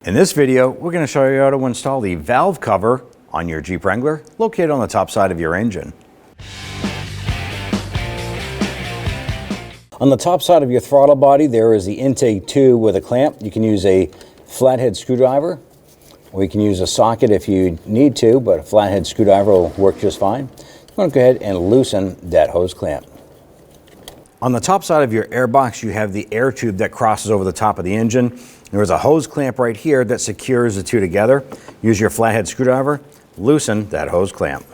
In this video, we're going to show you how to install the valve cover on your Jeep Wrangler located on the top side of your engine. On the top side of your throttle body, there is the intake tube with a clamp. You can use a flathead screwdriver, or you can use a socket if you need to, but a flathead screwdriver will work just fine. You want to go ahead and loosen that hose clamp. On the top side of your air box, you have the air tube that crosses over the top of the engine. There is a hose clamp right here that secures the two together. Use your flathead screwdriver, loosen that hose clamp.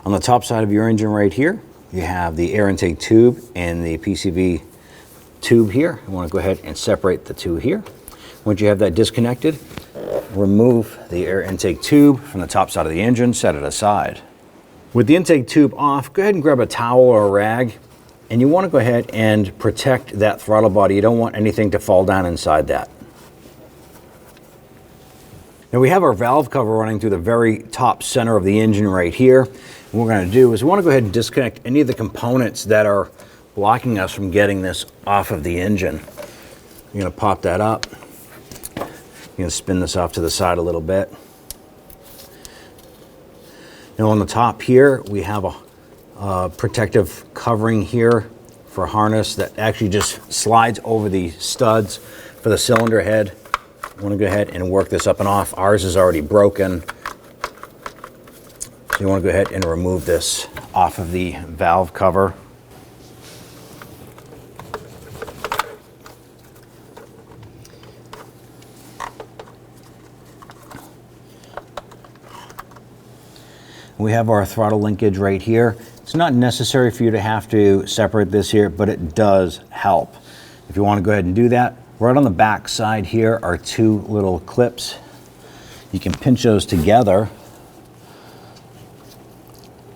On the top side of your engine right here, you have the air intake tube and the PCV tube here. You want to go ahead and separate the two here. Once you have that disconnected, remove the air intake tube from the top side of the engine, set it aside. With the intake tube off, go ahead and grab a towel or a rag, and you want to go ahead and protect that throttle body. You don't want anything to fall down inside that. Now we have our valve cover running through the very top center of the engine right here. And what we're going to do is we want to go ahead and disconnect any of the components that are blocking us from getting this off of the engine. You're going to pop that up. You're going to spin this off to the side a little bit. Now on the top here, we have a protective covering here for a harness that actually just slides over the studs for the cylinder head. I want to go ahead and work this up and off. Ours is already broken. So you want to go ahead and remove this off of the valve cover. We have our throttle linkage right here. It's not necessary for you to have to separate this here, but it does help. If you want to go ahead and do that, right on the back side here are two little clips. You can pinch those together.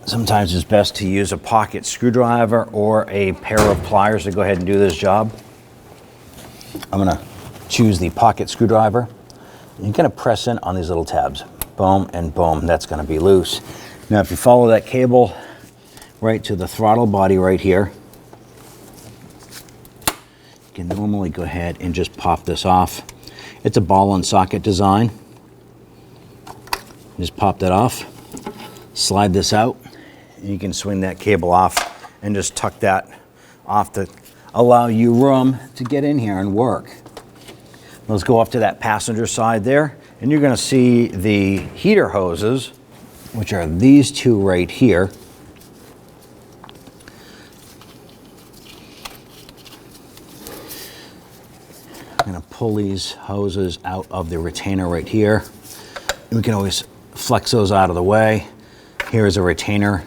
Sometimes it's best to use a pocket screwdriver or a pair of pliers to go ahead and do this job. I'm going to choose the pocket screwdriver. You're going to press in on these little tabs. Boom and boom, that's going to be loose. Now if you follow that cable right to the throttle body right here, you can normally go ahead and just pop this off. It's a ball and socket design. Just pop that off, slide this out, and you can swing that cable off and just tuck that off to allow you room to get in here and work. Let's go off to that passenger side there, and you're going to see the heater hoses, which are these two right here. I'm going to pull these hoses out of the retainer right here. And we can always flex those out of the way. Here's a retainer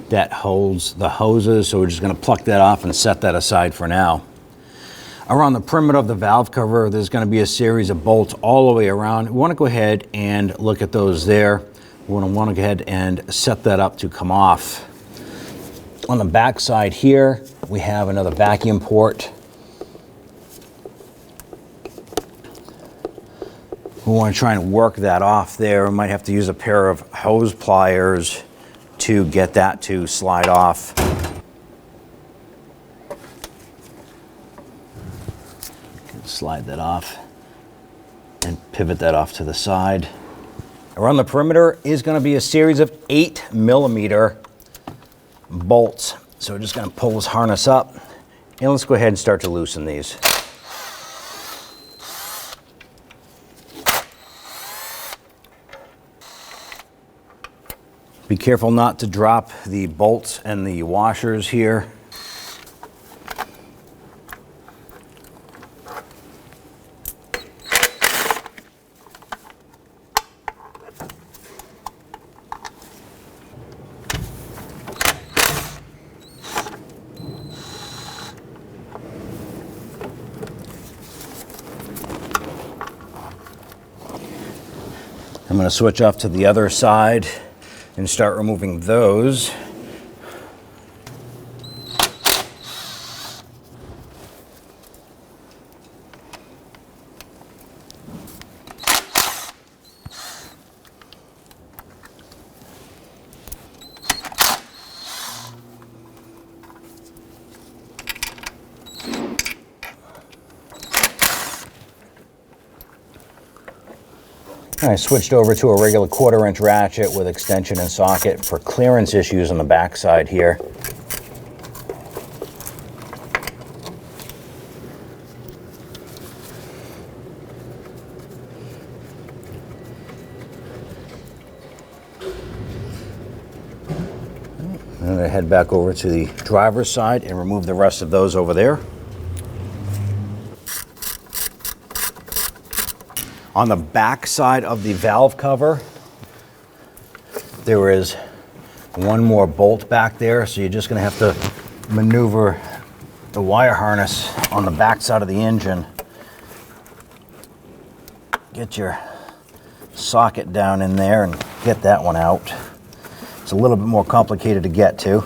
that holds the hoses, so we're just going to pluck that off and set that aside for now. Around the perimeter of the valve cover, there's going to be a series of bolts all the way around. We want to go ahead and look at those there. We want to go ahead and set that up to come off. On the back side here, we have another vacuum port. We want to try and work that off there. We might have to use a pair of hose pliers to get that to slide off. Slide that off and pivot that off to the side. Around the perimeter is going to be a series of 8mm bolts. So we're just going to pull this harness up, and let's go ahead and start to loosen these. Be careful not to drop the bolts and the washers here. I'm going to switch off to the other side and start removing those. I switched over to a regular 1/4" ratchet with extension and socket for clearance issues on the back side here. I'm going to head back over to the driver's side and remove the rest of those over there. On the back side of the valve cover, there is one more bolt back there, so you're just going to have to maneuver the wire harness on the back side of the engine. Get your socket down in there and get that one out. It's a little bit more complicated to get to.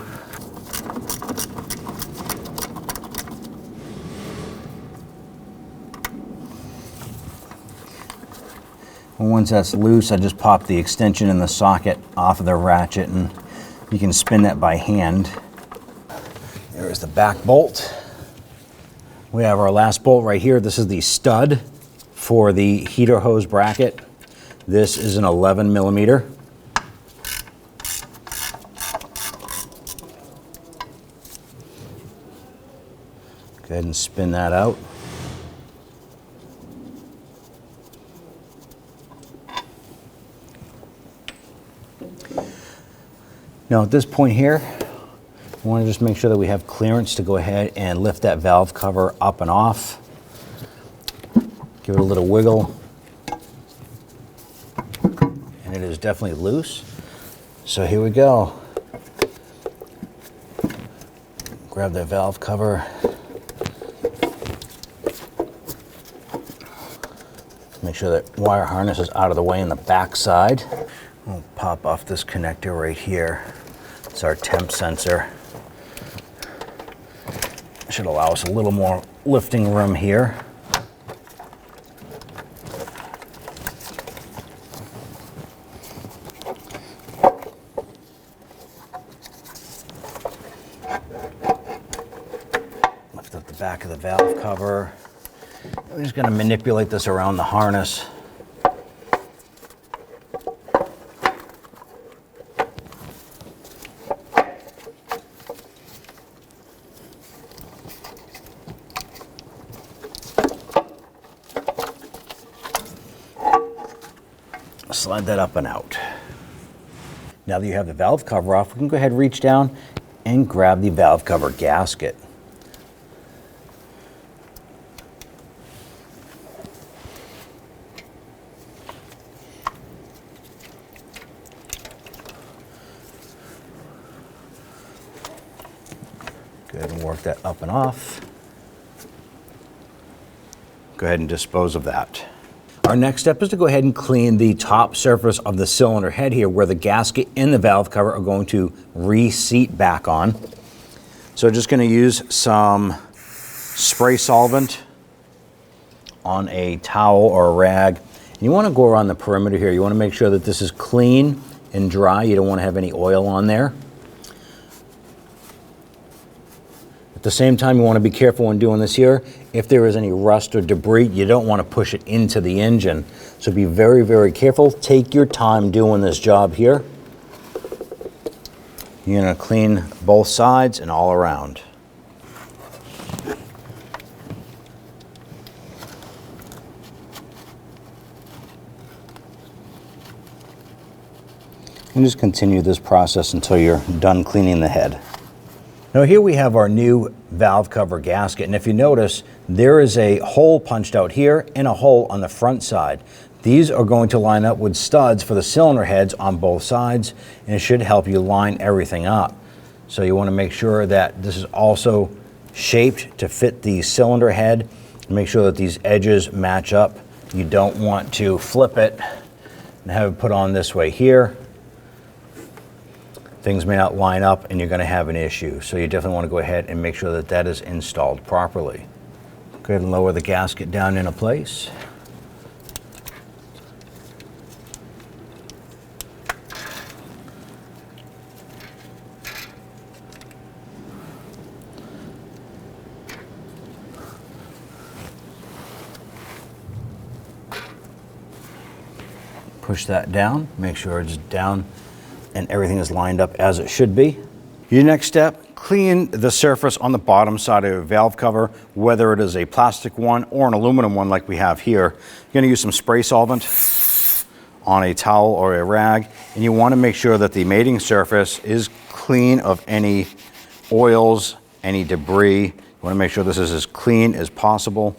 Once that's loose, I just pop the extension and the socket off of the ratchet, and you can spin that by hand. There's the back bolt. We have our last bolt right here. This is the stud for the heater hose bracket. This is an 11 millimeter. Go ahead and spin that out. Now at this point here, we want to just make sure that we have clearance to go ahead and lift that valve cover up and off. Give it a little wiggle. And it is definitely loose. So here we go. Grab that valve cover. Make sure that wire harness is out of the way in the back side. We'll pop off this connector right here. It's our temp sensor. Should allow us a little more lifting room here. Lift up the back of the valve cover. I'm just going to manipulate this around the harness. Slide that up and out. Now that you have the valve cover off, we can go ahead and reach down and grab the valve cover gasket. Go ahead and work that up and off. Go ahead and dispose of that. Our next step is to go ahead and clean the top surface of the cylinder head here where the gasket and the valve cover are going to reseat back on. So just going to use some spray solvent on a towel or a rag. And you want to go around the perimeter here. You want to make sure that this is clean and dry. You don't want to have any oil on there. At the same time, you want to be careful when doing this here. If there is any rust or debris, you don't want to push it into the engine. So be very, very careful. Take your time doing this job here. You're going to clean both sides and all around. And just continue this process until you're done cleaning the head. Now here we have our new valve cover gasket, and if you notice, there is a hole punched out here and a hole on the front side. These are going to line up with studs for the cylinder heads on both sides, and it should help you line everything up. So you want to make sure that this is also shaped to fit the cylinder head. Make sure that these edges match up. You don't want to flip it and have it put on this way here. Things may not line up and you're going to have an issue. So you definitely want to go ahead and make sure that that is installed properly. Go ahead and lower the gasket down into place. Push that down, make sure it's down and everything is lined up as it should be. Your next step, clean the surface on the bottom side of your valve cover, whether it is a plastic one or an aluminum one like we have here. You're going to use some spray solvent on a towel or a rag, and you want to make sure that the mating surface is clean of any oils, any debris. You want to make sure this is as clean as possible.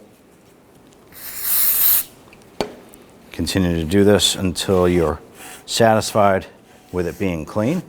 Continue to do this until you're satisfied with it being clean.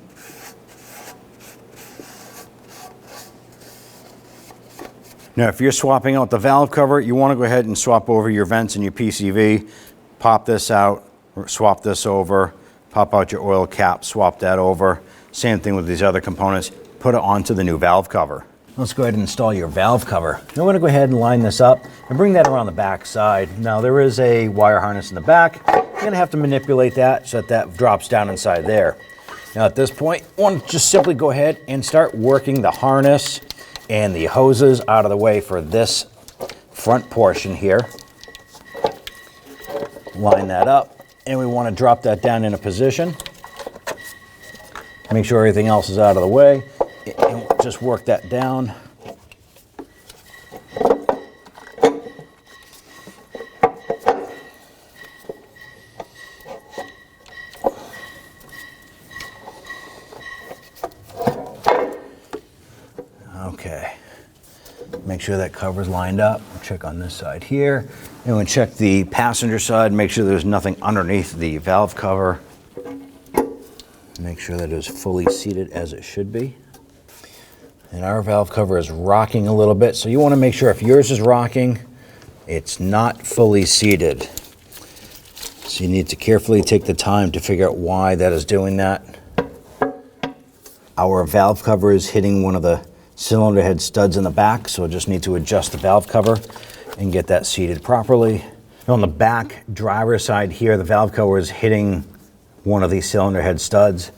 Now, if you're swapping out the valve cover, you want to go ahead and swap over your vents and your PCV. Pop this out, swap this over, pop out your oil cap, swap that over. Same thing with these other components. Put it onto the new valve cover. Let's go ahead and install your valve cover. Now we're going to go ahead and line this up and bring that around the back side. Now there is a wire harness in the back. You're going to have to manipulate that so that drops down inside there. Now at this point, I want to just simply go ahead and start working the harness and the hoses out of the way for this front portion here. Line that up, and we want to drop that down in a position. Make sure everything else is out of the way. And just work that down. Okay. Make sure that cover's lined up. Check on this side here. And we'll check the passenger side. Make sure there's nothing underneath the valve cover. Make sure that it is fully seated as it should be. And our valve cover is rocking a little bit, so you want to make sure if yours is rocking, it's not fully seated. So you need to carefully take the time to figure out why that is doing that. Our valve cover is hitting one of the cylinder head studs in the back, so we'll just need to adjust the valve cover and get that seated properly. And on the back driver's side here, the valve cover is hitting one of these cylinder head studs.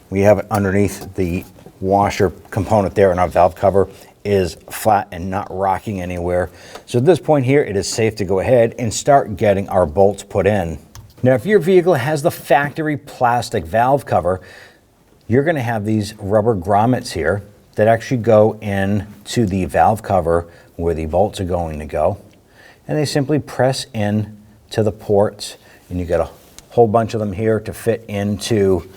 We have it underneath the washer component there, and our valve cover is flat and not rocking anywhere. So at this point here, it is safe to go ahead and start getting our bolts put in. Now, if your vehicle has the factory plastic valve cover, you're going to have these rubber grommets here that actually go into the valve cover where the bolts are going to go. And they simply press in to the ports, and you got a whole bunch of them here to fit into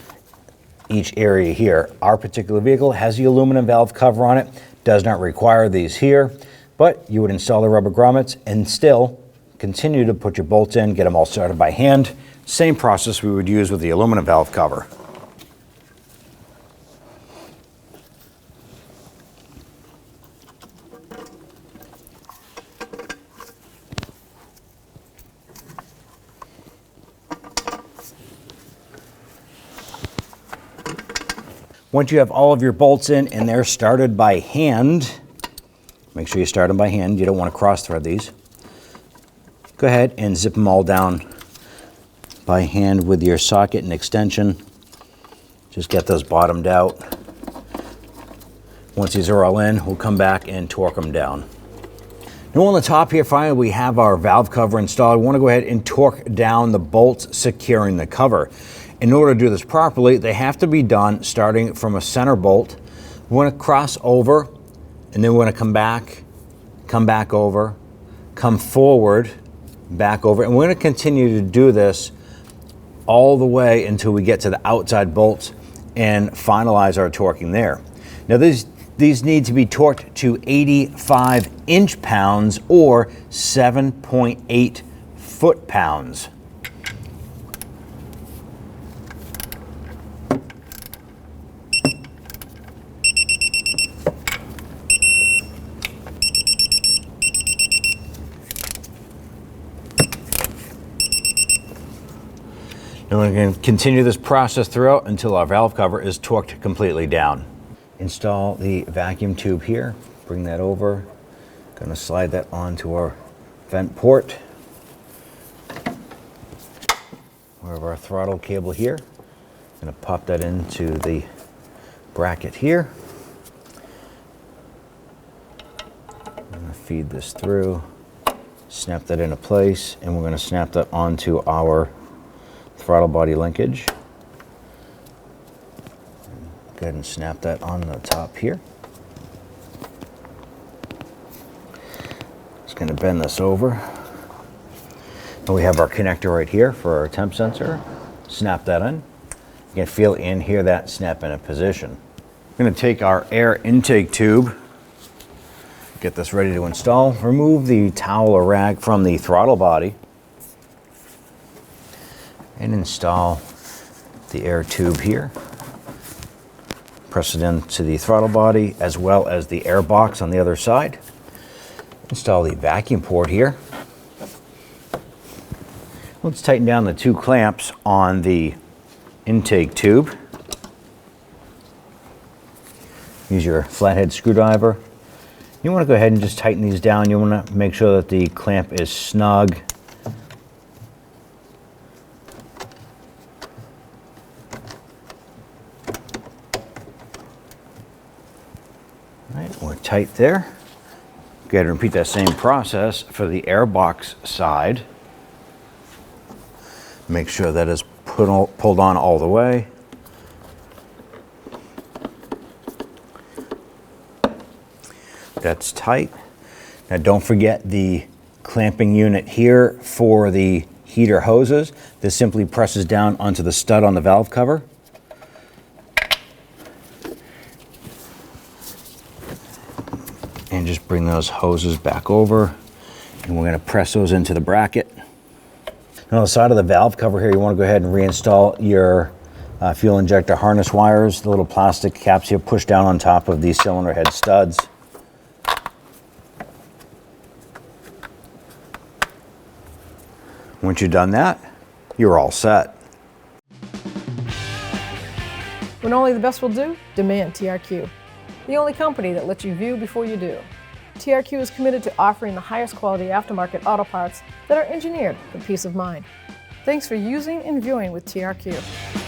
each area here. Our particular vehicle has the aluminum valve cover on it, does not require these here, but you would install the rubber grommets and still continue to put your bolts in, get them all started by hand. Same process we would use with the aluminum valve cover. Once you have all of your bolts in and they're started by hand, make sure you start them by hand. You don't want to cross thread these. Go ahead and zip them all down by hand with your socket and extension. Just get those bottomed out. Once these are all in, we'll come back and torque them down. Now on the top here, finally, we have our valve cover installed. We want to go ahead and torque down the bolts securing the cover. In order to do this properly, they have to be done starting from a center bolt. We want to cross over, and then we want to come back over, come forward, back over, and we're going to continue to do this all the way until we get to the outside bolts and finalize our torquing there. Now these need to be torqued to 85 inch-pounds or 7.8 foot-pounds. And we're going to continue this process throughout until our valve cover is torqued completely down. Install the vacuum tube here, bring that over. Going to slide that onto our vent port. We have our throttle cable here. Going to pop that into the bracket here. I'm going to feed this through. Snap that into place, and we're going to snap that onto our throttle body linkage. Go ahead and snap that on the top here. Just going to bend this over. And we have our connector right here for our temp sensor. Snap that in. You can feel and hear that snap into position. We're going to take our air intake tube, get this ready to install. Remove the towel or rag from the throttle body and install the air tube here. Press it into the throttle body as well as the air box on the other side. Install the vacuum port here. Let's tighten down the 2 clamps on the intake tube. Use your flathead screwdriver. You want to go ahead and just tighten these down. You want to make sure that the clamp is snug. All right, we're tight there. Go ahead and repeat that same process for the air box side. Make sure that is pulled on all the way. That's tight. Now don't forget the clamping unit here for the heater hoses. This simply presses down onto the stud on the valve cover. And just bring those hoses back over. And we're going to press those into the bracket. On the side of the valve cover here, you want to go ahead and reinstall your fuel injector harness wires. The little plastic caps here push down on top of these cylinder head studs. Once you've done that, you're all set. When only the best will do, demand TRQ. The only company that lets you view before you do. TRQ is committed to offering the highest quality aftermarket auto parts that are engineered for peace of mind. Thanks for using and viewing with TRQ.